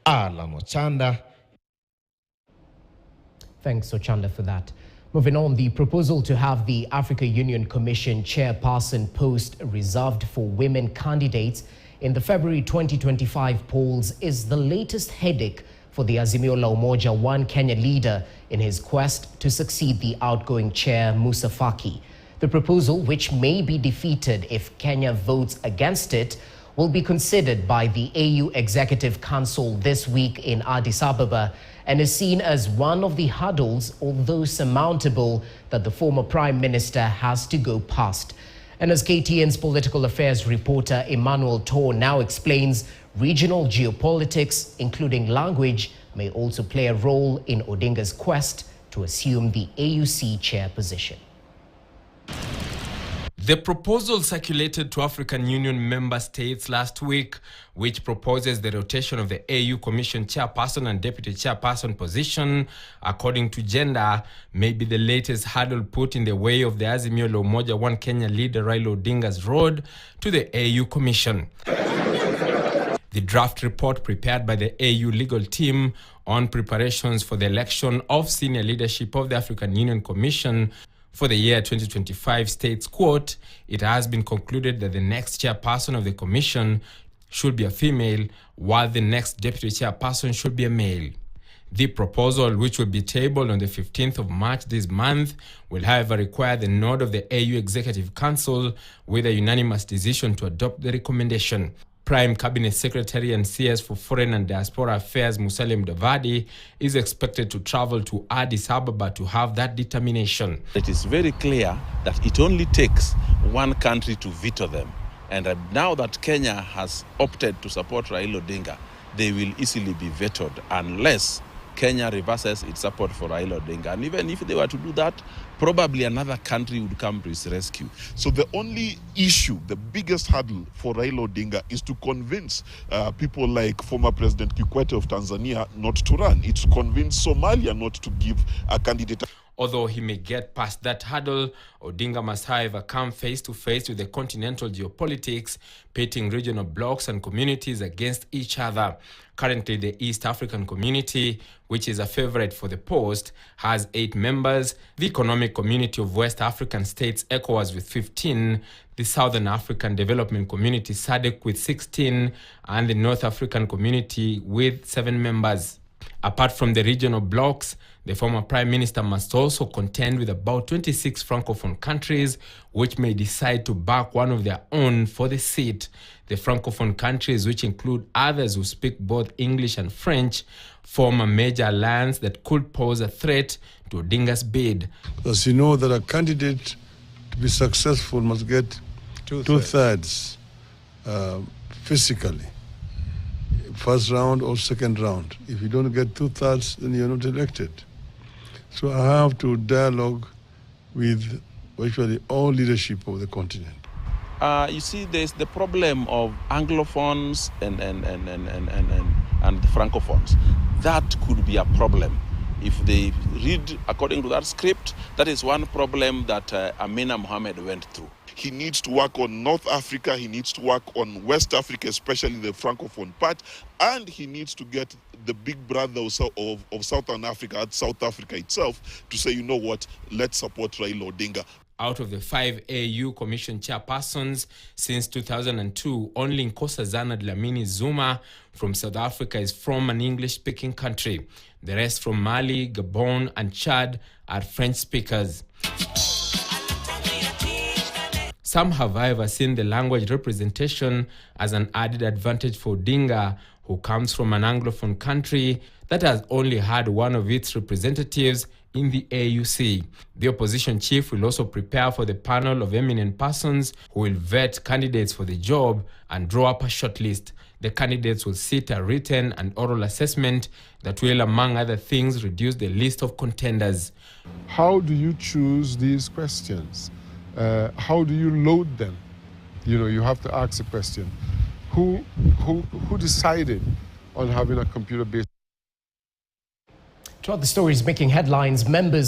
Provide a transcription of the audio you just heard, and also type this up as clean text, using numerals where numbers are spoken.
Alan Ochanda. Thanks, Ochanda, for that. Moving on, the proposal to have the Africa Union Commission chairperson post reserved for women candidates in the February 2025 polls is the latest headache for the Azimio la Umoja One Kenya leader in his quest to succeed the outgoing chair, Musa Faki. The proposal, which may be defeated if Kenya votes against it, will be considered by the AU Executive Council this week in Addis Ababa and is seen as one of the hurdles, although surmountable, that the former Prime Minister has to go past. And as KTN's political affairs reporter Emmanuel Tor now explains, regional geopolitics, including language, may also play a role in Odinga's quest to assume the AUC chair position. The proposal circulated to African Union member states last week, which proposes the rotation of the AU Commission chairperson and deputy chairperson position according to gender, may be the latest hurdle put in the way of the Azimio la Umoja One Kenya leader Raila Odinga's road to the AU Commission. The draft report prepared by the AU legal team on preparations for the election of senior leadership of the African Union Commission for the year 2025 states, quote, "It has been concluded that the next chairperson of the commission should be a female, while the next deputy chairperson should be a male." The proposal, which will be tabled on the 15th of March this month, will however require the nod of the AU Executive Council with a unanimous decision to adopt the recommendation. Prime Cabinet Secretary and CS for Foreign and Diaspora Affairs Musalia Mudavadi is expected to travel to Addis Ababa to have that determination. It is very clear that it only takes one country to veto them. And now that Kenya has opted to support Raila Odinga, they will easily be vetoed unless Kenya reverses its support for Raila Odinga. And even if they were to do that, probably another country would come to his rescue. So the only issue, the biggest hurdle for Raila Odinga is to convince people like former President Kikwete of Tanzania not to run. It's to convince Somalia not to give a candidate. Although he may get past that hurdle, Odinga must however come face to face with the continental geopolitics, pitting regional blocs and communities against each other. Currently, the East African Community, which is a favorite for the post, has 8 members, the Economic Community of West African States, ECOWAS, with 15, the Southern African Development Community, SADC, with 16, and the North African Community with 7 members. Apart from the regional blocs, the former Prime Minister must also contend with about 26 Francophone countries, which may decide to back one of their own for the seat. The Francophone countries, which include others who speak both English and French, form a major alliance that could pose a threat to Odinga's bid. Because you know that a candidate to be successful must get two-thirds physically. First round or second round. If you don't get 2/3, then you're not elected. So I have to dialogue with virtually all leadership of the continent. You see, there's the problem of Anglophones and the Francophones. That could be a problem. If they read according to that script, that is one problem that Amina Mohammed went through. He needs to work on North Africa, he needs to work on West Africa, especially the Francophone part, and he needs to get the big brother of Southern Africa, South Africa itself, to say, you know what, let's support Raila Odinga. Out of the 5 AU Commission chairpersons since 2002, only Nkosazana Dlamini Zuma from South Africa is from an English-speaking country. The rest from Mali, Gabon, and Chad are French speakers. Some have, however, seen the language representation as an added advantage for Odinga, who comes from an Anglophone country that has only had one of its representatives in the AUC. The opposition chief will also prepare for the panel of eminent persons who will vet candidates for the job and draw up a shortlist. The candidates will sit a written and oral assessment that will, among other things, reduce the list of contenders. How do you choose these questions? How do you load them? You have to ask a question. Who decided on having a computer-based? Throughout the stories making headlines, members